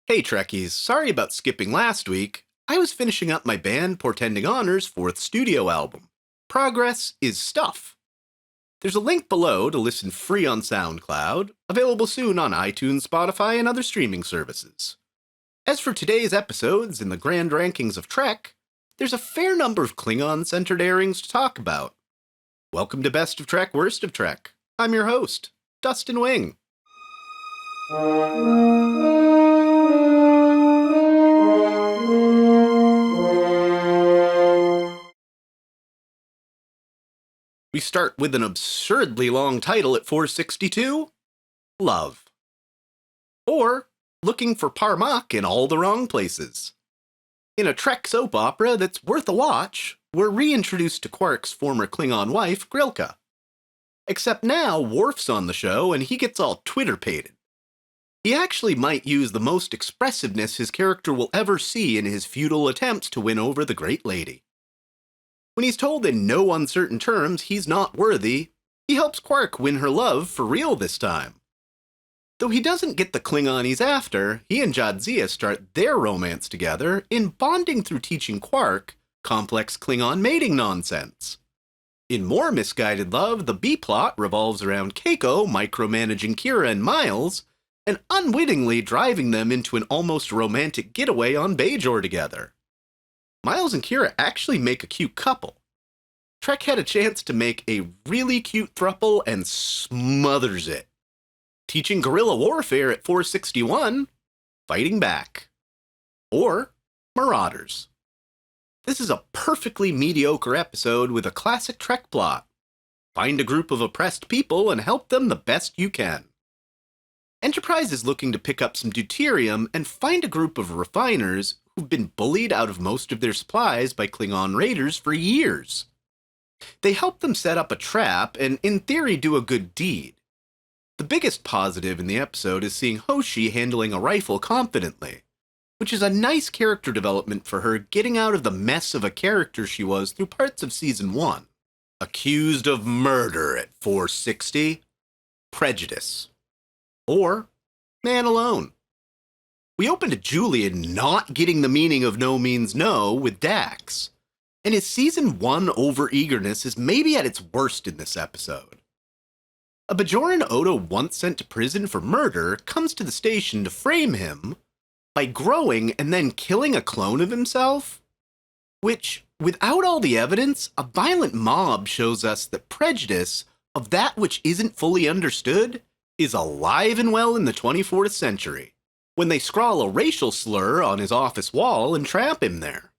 Hey Trekkies, sorry about skipping last week. I was finishing up my band Portending Honor's fourth studio album. Progress is stuff. There's a link below to listen free on SoundCloud, available soon on iTunes, Spotify, and other streaming services. As for today's episodes in the grand rankings of Trek, there's a fair number of Klingon-centered airings to talk about. Welcome to Best of Trek, Worst of Trek. I'm your host, Dustin Wing. We start with an absurdly long title at 462, Love. Or, Looking for Parmak in All the Wrong Places. In a Trek soap opera that's worth a watch, we're reintroduced to Quark's former Klingon wife, Grilka. Except now, Worf's on the show and he gets all Twitter-pated. He actually might use the most expressiveness his character will ever see in his futile attempts to win over the Great Lady. When he's told in no uncertain terms he's not worthy, he helps Quark win her love for real this time. Though he doesn't get the Klingon he's after, he and Jadzia start their romance together in bonding through teaching Quark complex Klingon mating nonsense. In more misguided love, the B-plot revolves around Keiko micromanaging Kira and Miles, and unwittingly driving them into an almost romantic getaway on Bajor together. Miles and Kira actually make a cute couple. Trek had a chance to make a really cute throuple and smothers it. Teaching guerrilla warfare at 461, fighting back. Or Marauders. This is a perfectly mediocre episode with a classic Trek plot. Find a group of oppressed people and help them the best you can. Enterprise is looking to pick up some deuterium and find a group of refiners who've been bullied out of most of their supplies by Klingon raiders for years. They help them set up a trap and, in theory, do a good deed. The biggest positive in the episode is seeing Hoshi handling a rifle confidently, which is a nice character development for her getting out of the mess of a character she was through parts of Season 1. Accused of murder at 460, Prejudice. Or Man Alone. We open to Julian not getting the meaning of no means no with Dax, and his Season 1 over-eagerness is maybe at its worst in this episode. A Bajoran Odo once sent to prison for murder comes to the station to frame him by growing and then killing a clone of himself, which, without all the evidence, a violent mob shows us that prejudice of that which isn't fully understood is alive and well in the 24th century, when they scrawl a racial slur on his office wall and trap him there.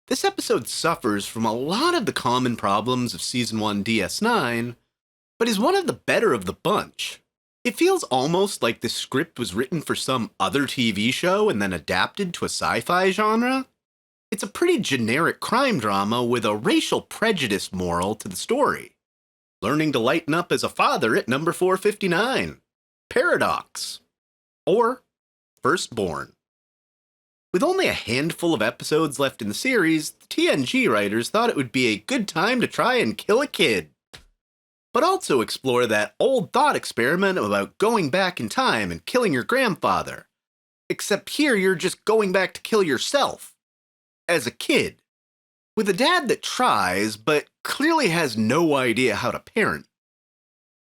This episode suffers from a lot of the common problems of Season 1 DS9, but is one of the better of the bunch. It feels almost like this script was written for some other TV show and then adapted to a sci-fi genre. It's a pretty generic crime drama with a racial prejudice moral to the story. Learning to lighten up as a father at number 459. Paradox. Or Firstborn. With only a handful of episodes left in the series, the TNG writers thought it would be a good time to try and kill a kid, but also explore that old thought experiment about going back in time and killing your grandfather. Except here you're just going back to kill yourself. As a kid. With a dad that tries, but clearly has no idea how to parent.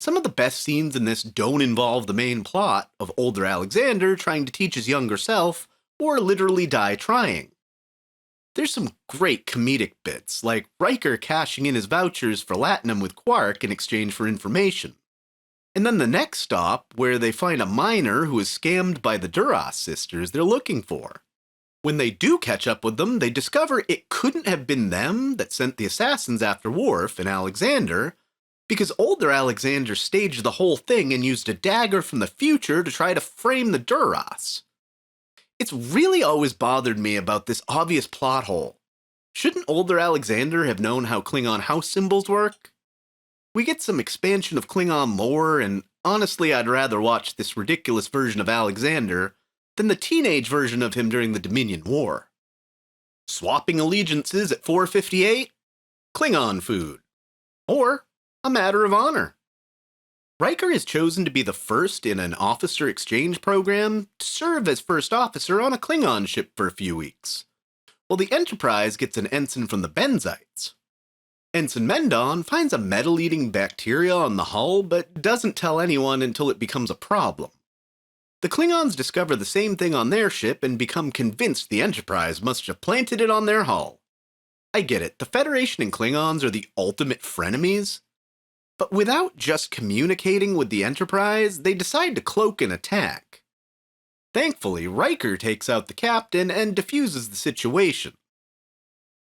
Some of the best scenes in this don't involve the main plot of older Alexander trying to teach his younger self, or literally die trying. There's some great comedic bits, like Riker cashing in his vouchers for Latinum with Quark in exchange for information. And then the next stop, where they find a miner who is scammed by the Duras sisters they're looking for. When they do catch up with them, they discover it couldn't have been them that sent the assassins after Worf and Alexander, because older Alexander staged the whole thing and used a dagger from the future to try to frame the Duras. It's really always bothered me about this obvious plot hole. Shouldn't older Alexander have known how Klingon house symbols work? We get some expansion of Klingon lore, and honestly I'd rather watch this ridiculous version of Alexander than the teenage version of him during the Dominion War. Swapping allegiances at 458? Klingon food. Or A Matter of Honor. Riker is chosen to be the first in an officer exchange program to serve as first officer on a Klingon ship for a few weeks, while the Enterprise gets an ensign from the Benzites. Ensign Mendon finds a metal-eating bacteria on the hull, but doesn't tell anyone until it becomes a problem. The Klingons discover the same thing on their ship and become convinced the Enterprise must have planted it on their hull. I get it, the Federation and Klingons are the ultimate frenemies, but without just communicating with the Enterprise, they decide to cloak an attack. Thankfully, Riker takes out the captain and diffuses the situation.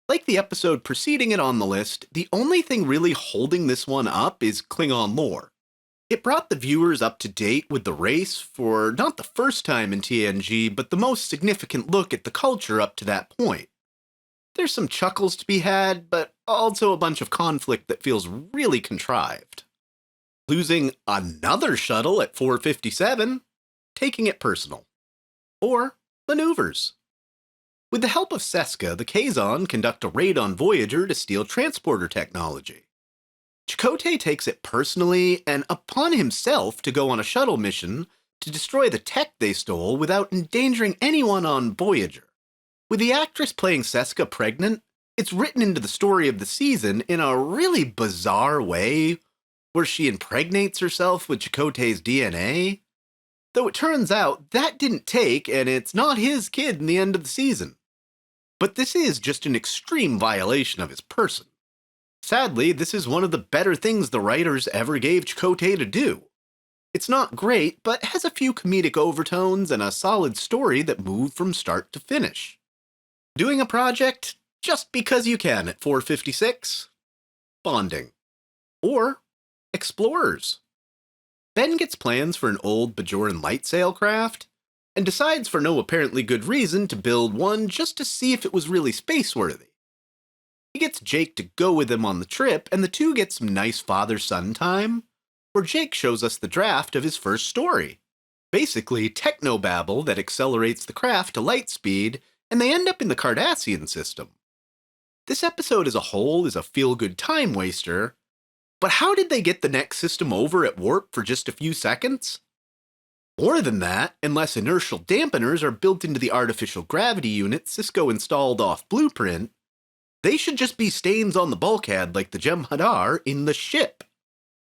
Like the episode preceding it on the list, the only thing really holding this one up is Klingon lore. It brought the viewers up to date with the race for not the first time in TNG, but the most significant look at the culture up to that point. There's some chuckles to be had, but also a bunch of conflict that feels really contrived. Losing another shuttle at 457, taking it personal. Or maneuvers. With the help of Seska, the Kazon conduct a raid on Voyager to steal transporter technology. Chakotay takes it personally and upon himself to go on a shuttle mission to destroy the tech they stole without endangering anyone on Voyager. With the actress playing Seska pregnant, it's written into the story of the season in a really bizarre way, where she impregnates herself with Chakotay's DNA. Though it turns out that didn't take, and it's not his kid in the end of the season. But this is just an extreme violation of his person. Sadly, this is one of the better things the writers ever gave Chakotay to do. It's not great, but has a few comedic overtones and a solid story that move from start to finish. Doing a project just because you can at 456? Bonding. Or explorers. Ben gets plans for an old Bajoran light sail craft, and decides for no apparently good reason to build one just to see if it was really spaceworthy. He gets Jake to go with him on the trip, and the two get some nice father-son time, where Jake shows us the draft of his first story. Basically, technobabble that accelerates the craft to light speed, and they end up in the Cardassian system. This episode as a whole is a feel-good time waster, but how did they get the next system over at warp for just a few seconds? More than that, unless inertial dampeners are built into the artificial gravity unit Sisko installed off Blueprint, they should just be stains on the bulkhead like the Jem'Hadar in the ship.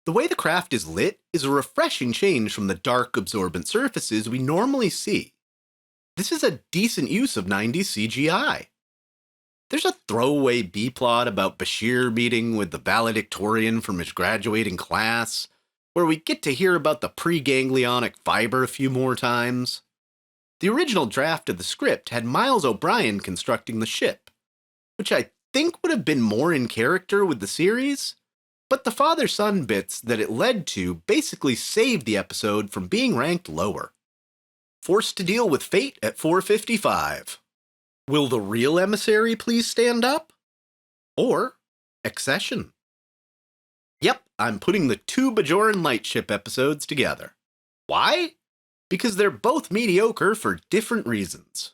The way the craft is lit is a refreshing change from the dark, absorbent surfaces we normally see. This is a decent use of 90s CGI. There's a throwaway B-plot about Bashir meeting with the valedictorian from his graduating class, where we get to hear about the pre-ganglionic fiber a few more times. The original draft of the script had Miles O'Brien constructing the ship, which I think would have been more in character with the series, but the father-son bits that it led to basically saved the episode from being ranked lower. Forced to deal with fate at 455. Will the real emissary please stand up? Or Accession? Yep, I'm putting the two Bajoran Lightship episodes together. Why? Because they're both mediocre for different reasons.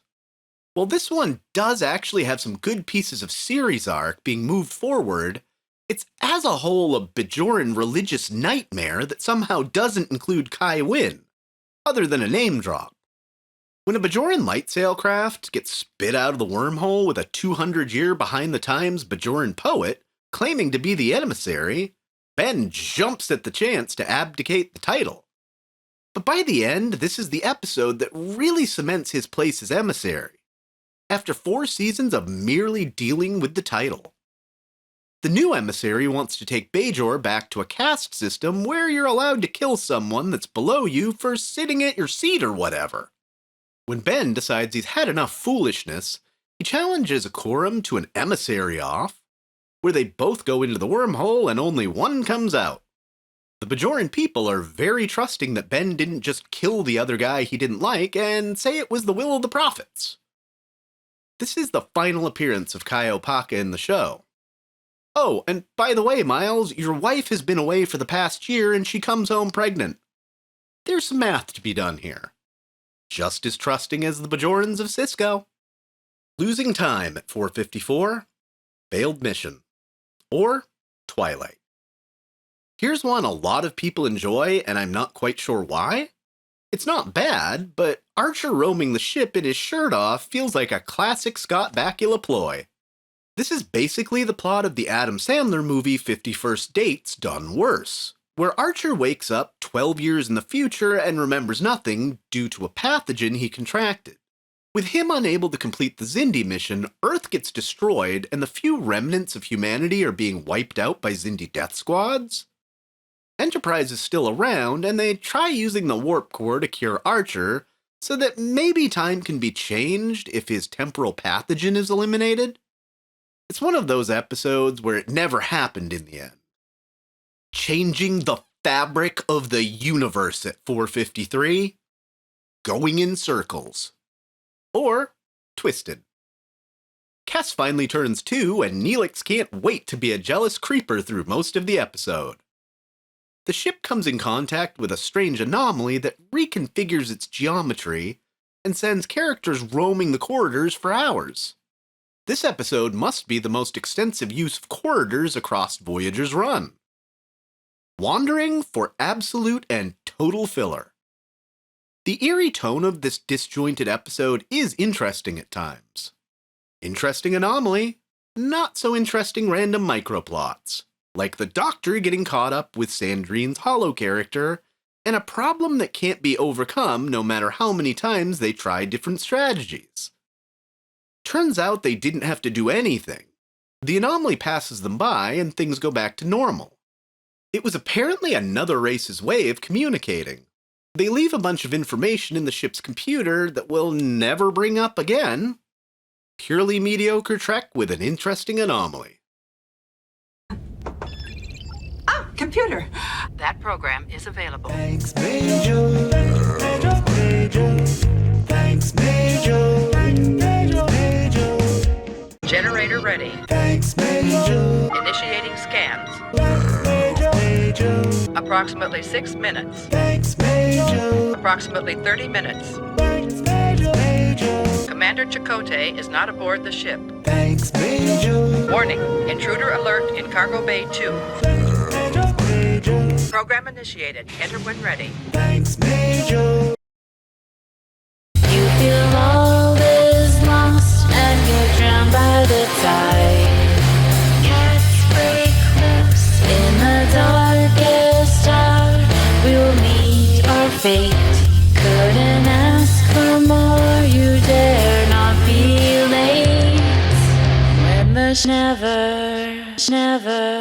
While this one does actually have some good pieces of series arc being moved forward, it's as a whole a Bajoran religious nightmare that somehow doesn't include Kai Wynn, other than a name drop. When a Bajoran light sail craft gets spit out of the wormhole with a 200-year behind-the-times Bajoran poet claiming to be the emissary, Ben jumps at the chance to abdicate the title. But by the end, this is the episode that really cements his place as emissary, after 4 seasons of merely dealing with the title. The new emissary wants to take Bajor back to a caste system where you're allowed to kill someone that's below you for sitting at your seat or whatever. When Ben decides he's had enough foolishness, he challenges Akorum to an emissary off, where they both go into the wormhole and only one comes out. The Bajoran people are very trusting that Ben didn't just kill the other guy he didn't like and say it was the will of the prophets. This is the final appearance of Kai Opaka in the show. Oh, and by the way, Miles, your wife has been away for the past year and she comes home pregnant. There's some math to be done here. Just as trusting as the Bajorans of Sisko. Losing time at 454, failed mission, or Twilight. Here's one a lot of people enjoy, and I'm not quite sure why. It's not bad, but Archer roaming the ship in his shirt off feels like a classic Scott Bakula ploy. This is basically the plot of the Adam Sandler movie 51st Dates done worse, where Archer wakes up 12 years in the future and remembers nothing due to a pathogen he contracted. With him unable to complete the Xindi mission, Earth gets destroyed and the few remnants of humanity are being wiped out by Xindi death squads. Enterprise is still around, and they try using the warp core to cure Archer so that maybe time can be changed if his temporal pathogen is eliminated. It's one of those episodes where it never happened in the end. Changing the fabric of the universe at 453? Going in circles. Or twisted. Kes finally turns 2, and Neelix can't wait to be a jealous creeper through most of the episode. The ship comes in contact with a strange anomaly that reconfigures its geometry and sends characters roaming the corridors for hours. This episode must be the most extensive use of corridors across Voyager's run. Wandering for absolute and total filler. The eerie tone of this disjointed episode is interesting at times. Interesting anomaly, not so interesting random microplots, like the Doctor getting caught up with Sandrine's holo character, and a problem that can't be overcome no matter how many times they try different strategies. Turns out they didn't have to do anything. The anomaly passes them by and things go back to normal. It was apparently another race's way of communicating. They leave a bunch of information in the ship's computer that we'll never bring up again. Purely mediocre Trek with an interesting anomaly. Computer. That program is available. Thanks, Majel. Majel. Thanks, Majel. Majel. Generator ready. Thanks, Majel. Initiating scans. Majel. Approximately 6 minutes. Thanks, Majel. Approximately 30 minutes. Thanks, Majel. Commander Chakotay is not aboard the ship. Thanks, Majel. Warning, intruder alert in Cargo Bay 2. Program initiated. Enter when ready. Thanks, Majel. You feel all is lost and you're drowned by the tide. Cats break loose in the darkest hour. We'll meet our fate. Couldn't ask for more. You dare not be late. When the never.